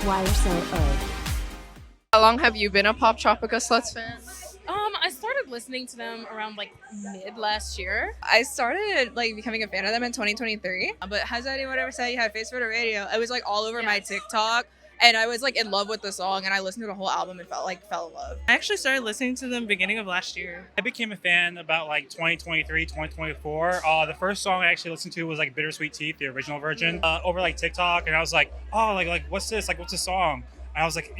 YSO. How long have you been a poptropicaslutz fan? I started listening to them around like mid last year. I started like becoming a fan of them in 2023. But has anyone ever said you had a face for the radio? It was like all over my TikTok, and I was like in love with the song, and I listened to the whole album and fell in love. I actually started listening to them beginning of last year. I became a fan about like 2023, 2024. The first song I actually listened to was like Bittersweet Teeth, the original version, over like TikTok, and I was like, oh, like what's this? Like, what's this song? And I was like,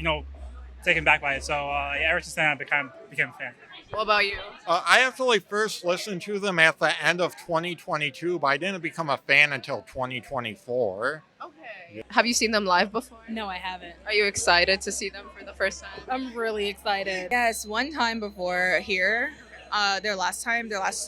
taken back by it. So yeah, ever since then, I became a fan. What about you? I actually first listened to them at the end of 2022, but I didn't become a fan until 2024. Okay. Have you seen them live before? No, I haven't. Are you excited to see them for the first time? I'm really excited. Yes, one time before here, their last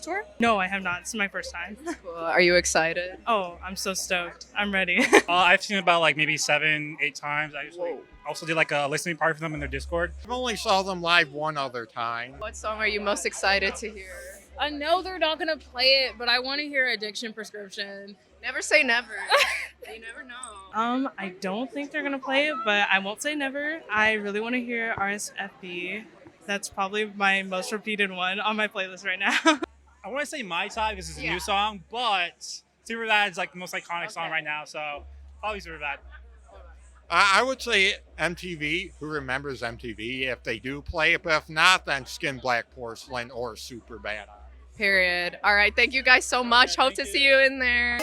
tour. No, I have not. It's my first time. Cool. Are you excited? Oh, I'm so stoked. I'm ready. I've seen it about like maybe 7-8 times. I usually also did like a listening party for them in their Discord. I've only saw them live one other time. What song are you most excited to hear? I know they're not gonna play it, but I want to hear Addiction Prescription. Never say never. You never know. I don't think they're gonna play it, but I won't say never. I really want to hear RSFB. That's probably my most repeated one on my playlist right now. I want to say My Time because it's a new song, but Super Bad is like the most iconic song right now, so probably Super Bad. I would say MTV. Who remembers MTV? If they do play it, but if not, then Skin Black Porcelain or Super Bad. Period. All right. Thank you guys so much. Hope to see you in there.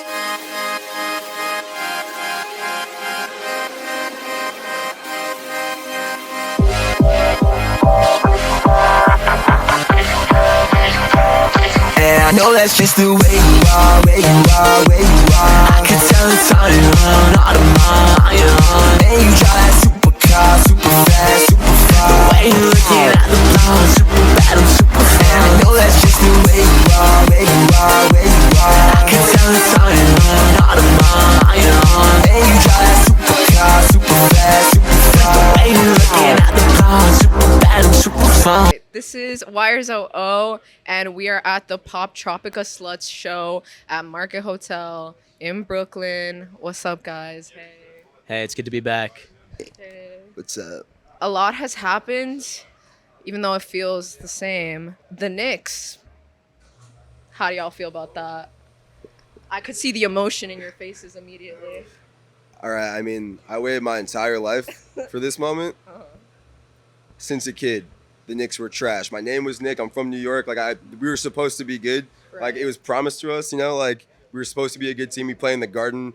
And I know that's just the way you are, where you are, where you are. I can tell it's on and on, automatic. And you drive that supercar, super fast, super far. The way you're looking at the blonde, super bad, I'm super fast. And I know that's just the way you are, where you are, where you are. I can tell it's on and on, automatic. And you drive that supercar, super fast, super far. The way you're looking at the blonde, super bad, I'm super fun. This is YSO, and we are at the poptropicaslutz show at Market Hotel in Brooklyn. What's up, guys? Hey. Hey, it's good to be back. Hey. What's up? A lot has happened, even though it feels the same. The Knicks. How do y'all feel about that? I could see the emotion in your faces immediately. All right, I mean, I waited my entire life for this moment. Since a kid, the Knicks were trash. My name was Nick. I'm from New York. We were supposed to be good. Right. Like, it was promised to us, like we were supposed to be a good team. We play in the Garden.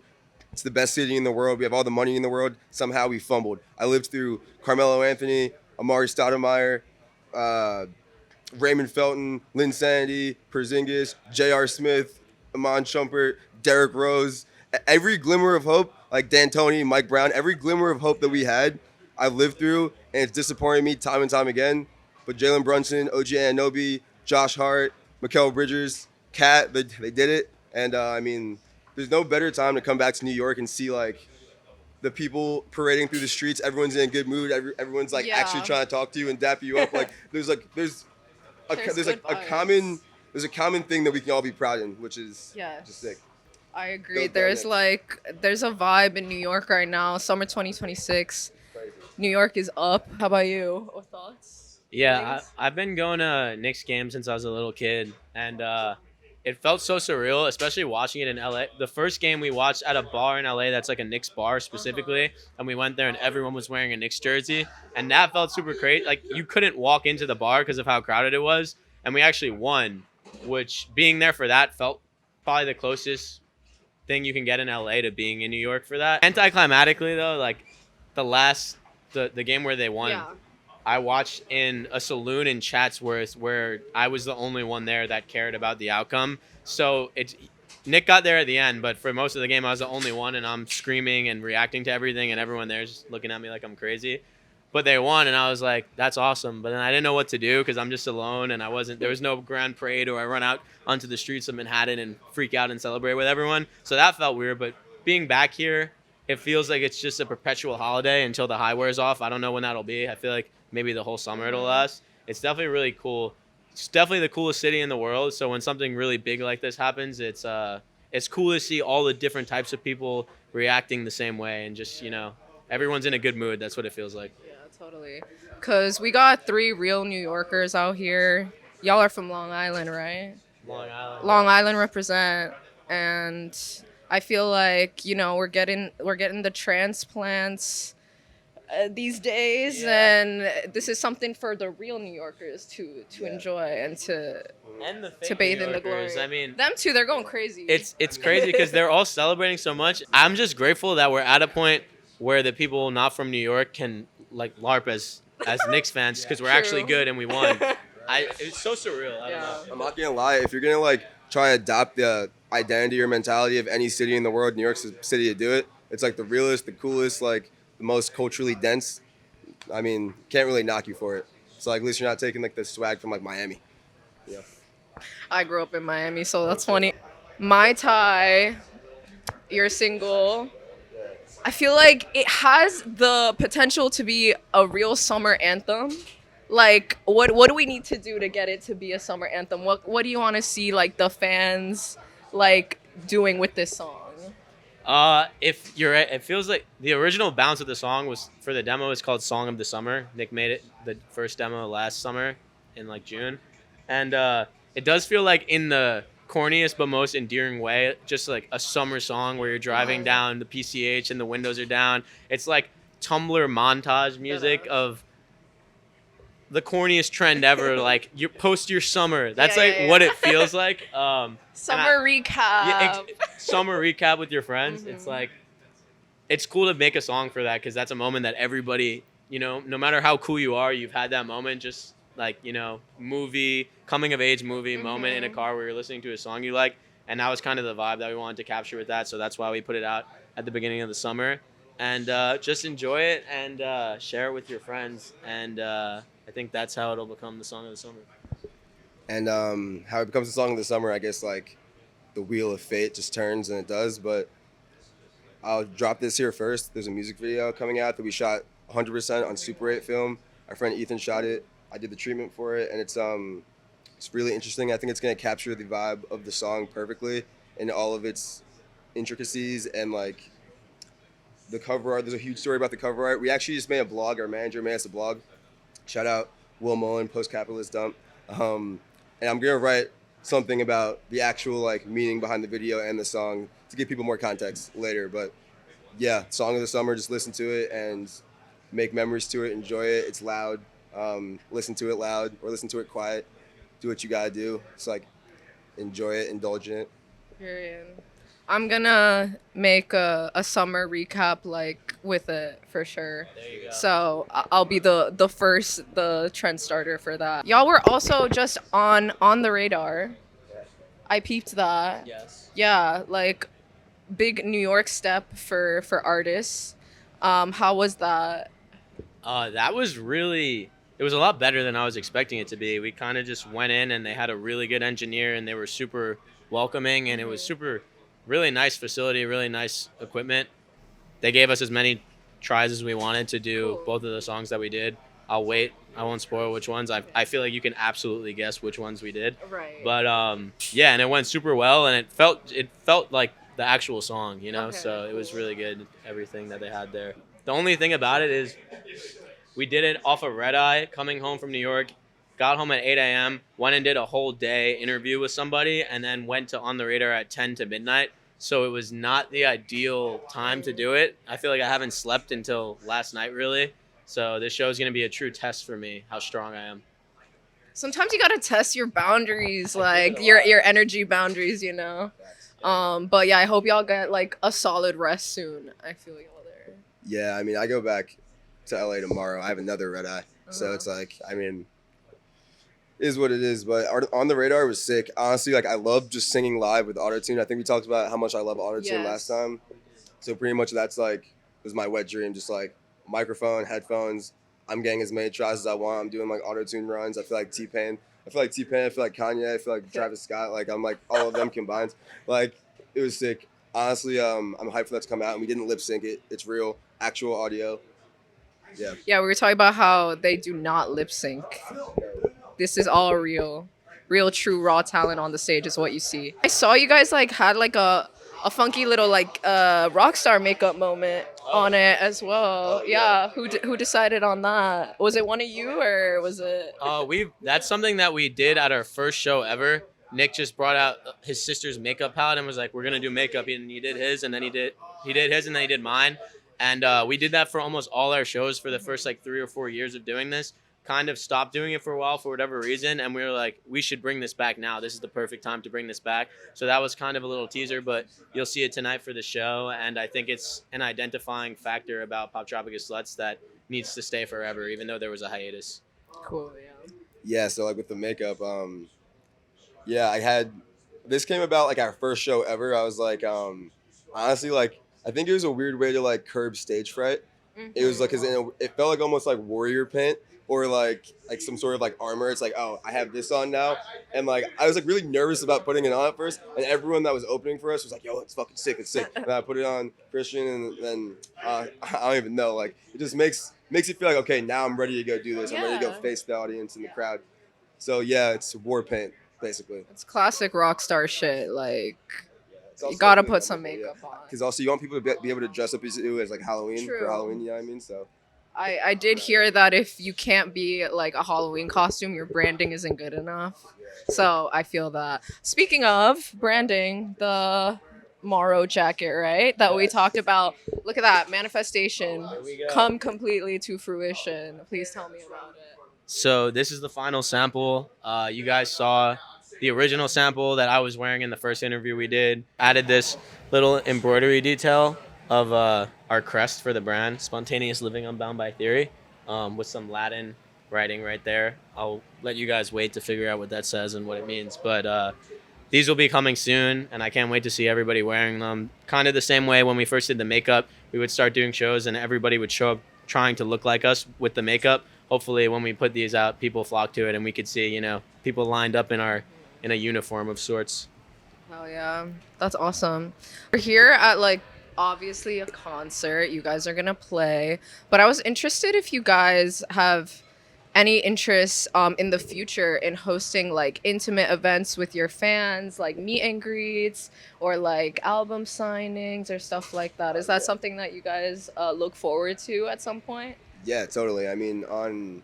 It's the best city in the world. We have all the money in the world. Somehow we fumbled. I lived through Carmelo Anthony, Amari Stoudemire, Raymond Felton, Lynn Sandy, Porzingis, J.R. Smith, Amon Shumpert, Derrick Rose. Every glimmer of hope, like D'Antoni, Mike Brown, every glimmer of hope that we had, I've lived through, and it's disappointed me time and time again. But Jalen Brunson, OG Anunoby, Josh Hart, Mikal Bridgers, Kat, they did it. And I mean, there's no better time to come back to New York and see like the people parading through the streets. Everyone's in a good mood. Everyone's like actually trying to talk to you and dap you up. Like there's a common thing that we can all be proud in, which is just sick. I agree. There's a vibe in New York right now. Summer 2026. New York is up. How about you? What thoughts? Yeah, I've been going to Knicks games since I was a little kid, and it felt so surreal, especially watching it in LA. The first game we watched at a bar in LA that's like a Knicks bar specifically, and we went there and everyone was wearing a Knicks jersey, and that felt super great. Like you couldn't walk into the bar because of how crowded it was, and we actually won, which being there for that felt probably the closest thing you can get in LA to being in New York for that. Anticlimatically though, like the game where they won, I watched in a saloon in Chatsworth where I was the only one there that cared about the outcome. So Nick got there at the end, but for most of the game I was the only one, and I'm screaming and reacting to everything, and everyone there is just looking at me like I'm crazy. But they won, and I was like, that's awesome. But then I didn't know what to do because I'm just alone, and there was no grand parade or I run out onto the streets of Manhattan and freak out and celebrate with everyone. So that felt weird. But being back here, it feels like it's just a perpetual holiday until the high wears off. I don't know when that'll be. I feel like maybe the whole summer it'll last. It's definitely really cool. It's definitely the coolest city in the world. So when something really big like this happens, it's cool to see all the different types of people reacting the same way and just, everyone's in a good mood. That's what it feels like. Yeah, totally. Cause we got 3 real New Yorkers out here. Y'all are from Long Island, right? Long Island. Long Island represent, and I feel like we're getting the transplants these days, and this is something for the real New Yorkers to enjoy and to the bathe New in the glory. Yorkers, I mean, them too, they're going crazy. it's crazy because they're all celebrating so much. I'm just grateful that we're at a point where the people not from New York can like LARP as Knicks fans because we're actually good and we won. It's so surreal. I don't know. I'm not gonna lie. If you're gonna like try and adopt the identity or mentality of any city in the world, New York's the city to do it. It's like the realest, the coolest, like the most culturally dense. I mean, can't really knock you for it. So like, at least you're not taking like the swag from like Miami. Yeah. I grew up in Miami, so that's funny. My Thai, you're single. I feel like it has the potential to be a real summer anthem. Like, what do we need to do to get it to be a summer anthem? What do you want to see like the fans like doing with this song? If you're right, it feels like the original bounce of the song was for the demo is called Song of the Summer. Nick made it the first demo last summer in like June. And it does feel like in the corniest but most endearing way, just like a summer song where you're driving down the PCH and the windows are down. It's like Tumblr montage music of the corniest trend ever. Like you post your summer. That's what it feels like. Summer recap. Yeah, summer recap with your friends. It's like, it's cool to make a song for that because that's a moment that everybody, no matter how cool you are, you've had that moment. Just like movie, coming of age movie moment in a car where you're listening to a song you like, and that was kind of the vibe that we wanted to capture with that. So that's why we put it out at the beginning of the summer, and just enjoy it and share it with your friends. And I think that's how it'll become the song of the summer. And how it becomes the song of the summer, I guess like the wheel of fate just turns and it does. But I'll drop this here first. There's a music video coming out that we shot 100% on Super 8 film. Our friend Ethan shot it. I did the treatment for it, and it's really interesting. I think it's gonna capture the vibe of the song perfectly in all of its intricacies. And like the cover art, there's a huge story about the cover art. We actually just made a blog. Our manager made us a blog. Shout out Will Mullen, Post-Capitalist Dump. And I'm gonna write something about the actual like meaning behind the video and the song to give people more context later. But yeah, song of the summer. Just listen to it and make memories to it. Enjoy it. It's loud. Listen to it loud or listen to it quiet. Do what you gotta do. It's like enjoy it, indulge in it. Period. I'm gonna make a summer recap like with it for sure. There you go. So I'll be the trend starter for that. Y'all were also just on the radar. I peeped that. Yes. Yeah, like big New York step for artists. How was that? That was really. It was a lot better than I was expecting it to be. We kind of just went in and they had a really good engineer and they were super welcoming and it was really nice facility, really nice equipment. They gave us as many tries as we wanted to do both of the songs that we did. I'll wait. I won't spoil which ones. I feel like you can absolutely guess which ones we did. Right. But yeah, and it went super well and it felt like the actual song, So it was really good, everything that they had there. The only thing about it is we did it off of Red Eye, coming home from New York, got home at 8 a.m., went and did a whole day interview with somebody, and then went to On the Radar at 10 to midnight. So it was not the ideal time to do it. I feel like I haven't slept until last night, really. So this show is going to be a true test for me, how strong I am. Sometimes you gotta test your boundaries, like your energy boundaries, But yeah, I hope y'all get like a solid rest soon. I feel y'all there. Yeah, I mean, I go back to LA tomorrow. I have another red eye. So it's like, I mean, it is what it is. But On the Radar was sick. Honestly, like I love just singing live with autotune. I think we talked about how much I love autotune last time. So pretty much that's like, was my wet dream. Just like microphone, headphones. I'm getting as many tries as I want. I'm doing like autotune runs. I feel like T-Pain. I feel like Kanye. I feel like Travis Scott. Like I'm like all of them combined. Like it was sick. Honestly, I'm hyped for that to come out. And we didn't lip sync it. It's real, actual audio. Yeah. Yeah, we were talking about how they do not lip sync. This is all real, true, raw talent on the stage is what you see. I saw you guys like had like a funky little like rock star makeup moment. on it as well. Yeah, who decided on that? Was it one of you or was it? That's something that we did at our first show ever. Nick just brought out his sister's makeup palette and was like, "We're gonna do makeup," and he did his, and then he did his, and then he did mine, and we did that for almost all our shows for the first like 3 or 4 years of doing this. Kind of stopped doing it for a while for whatever reason, and we were like, we should bring this back now. This is the perfect time to bring this back. So that was kind of a little teaser, but you'll see it tonight for the show, and I think it's an identifying factor about poptropicaslutz that needs to stay forever, even though there was a hiatus. Cool. Yeah. Yeah, so like with the makeup, yeah, this came about like our first show ever. I was like, honestly, like I think it was a weird way to like curb stage fright. It was like, cause it felt like almost like warrior paint or like some sort of like armor. It's like, oh, I have this on now, and like I was like really nervous about putting it on at first, and everyone that was opening for us was like, yo, it's fucking sick, it's sick. And I put it on Christian, and then I don't even know, like it just makes you feel like, okay, now I'm ready to go do this. I'm ready to go face the audience and the crowd. So yeah, it's war paint basically. It's classic rock star shit. Like It's also you gotta like, put some makeup on. Because also you want people to be able to dress up as you as like Halloween True. for Halloween. You know what I mean? So I did hear that if you can't be like a Halloween costume, your branding isn't good enough. So I feel that. Speaking of branding, the Morrow jacket, right? That we talked about. Look at that manifestation come completely to fruition. Please tell me about it. So this is the final sample. You guys saw the original sample that I was wearing in the first interview we did. Added this little embroidery detail of our crest for the brand, Spontaneous Living Unbound by Theory, with some Latin writing right there. I'll let you guys wait to figure out what that says and what it means. But these will be coming soon, and I can't wait to see everybody wearing them. Kind of the same way when we first did the makeup, we would start doing shows and everybody would show up trying to look like us with the makeup. Hopefully when we put these out, people flock to it and we could see, people lined up in a uniform of sorts. Hell yeah. That's awesome. We're here at like obviously a concert. You guys are gonna play. But I was interested if you guys have any interest in the future in hosting like intimate events with your fans, like meet and greets or like album signings or stuff like that. Is that something that you guys look forward to at some point? yeah, totally. I mean, on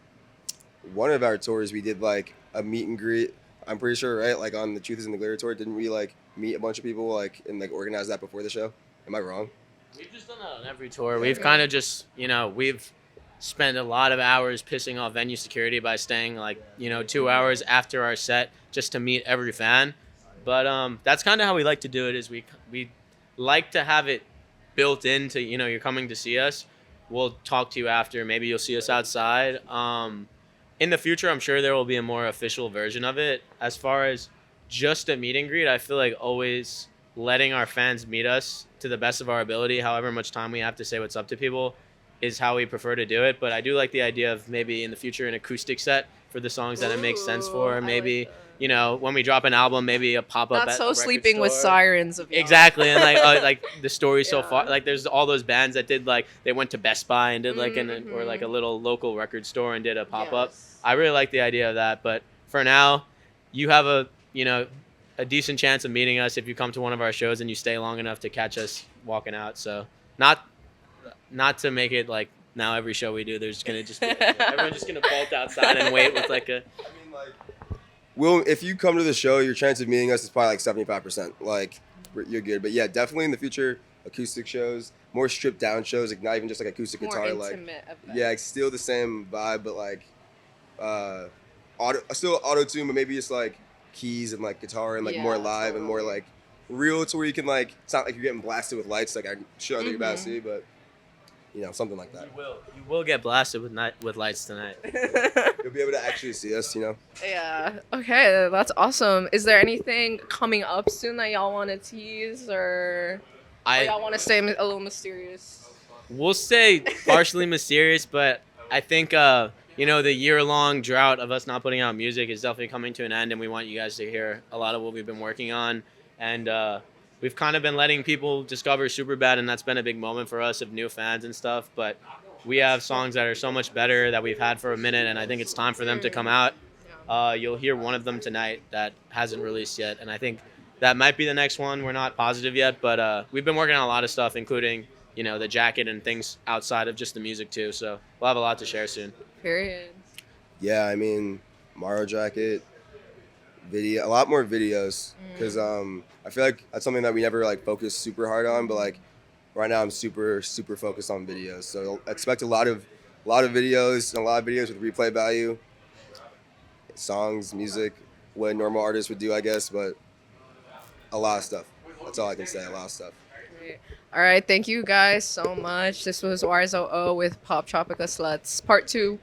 one of our tours, we did like a meet and greet. I'm pretty sure, right? Like on the Truth is in the Glitter tour, didn't we like meet a bunch of people like and like organize that before the show? Am I wrong? We've just done that on every tour. We've kind of just, we've spent a lot of hours pissing off venue security by staying like, 2 hours after our set just to meet every fan. But that's kind of how we like to do it is we like to have it built into, you're coming to see us. We'll talk to you after. Maybe you'll see us outside. In the future, I'm sure there will be a more official version of it. As far as just a meet and greet, I feel like always letting our fans meet us to the best of our ability, however much time we have to say what's up to people, is how we prefer to do it. But I do like the idea of maybe in the future an acoustic set for the songs that it makes sense for. Maybe, when we drop an album, maybe a pop-up That's at so a record Sleeping with store. Sirens of y'all. Exactly, and like the story so far, like there's all those bands that did like they went to Best Buy and did like or like a little local record store and did a pop-up. Yes. I really like the idea of that, but for now, you have a decent chance of meeting us if you come to one of our shows and you stay long enough to catch us walking out. So not to make it like now every show we do, there's gonna just be, everyone's just gonna bolt outside and wait with like a. I mean, like, well, if you come to the show, your chance of meeting us is probably like 75%. Like, you're good. But yeah, definitely in the future, acoustic shows, more stripped down shows, like not even just like acoustic More guitar, intimate like event. yeah, like, still the same vibe, but like auto tune, but maybe it's like keys and like guitar and like more live and more like real, to where you can like it's not like you're getting blasted with lights like I show that you're about to see, but something like that. You will get blasted with lights tonight. You'll be able to actually see us, Yeah. Okay, that's awesome. Is there anything coming up soon that y'all want to tease or y'all want to stay a little mysterious? We'll stay partially mysterious, but I think the year-long drought of us not putting out music is definitely coming to an end, and we want you guys to hear a lot of what we've been working on. And we've kind of been letting people discover Superbad, and that's been a big moment for us of new fans and stuff. But we have songs that are so much better that we've had for a minute, and I think it's time for them to come out. You'll hear one of them tonight that hasn't released yet, and I think that might be the next one. We're not positive yet, but we've been working on a lot of stuff, including the jacket and things outside of just the music too. So we'll have a lot to share soon. Period. Yeah, I mean, Mario Jacket, video, a lot more videos, because I feel like that's something that we never like focus super hard on, but like right now I'm super focused on videos. So expect a lot of videos and a lot of videos with replay value, songs, music, what a normal artist would do, I guess, but a lot of stuff. That's all I can say. A lot of stuff. Great. All right, thank you guys so much. This was Warzo O with Pop Tropica Sluts Part 2.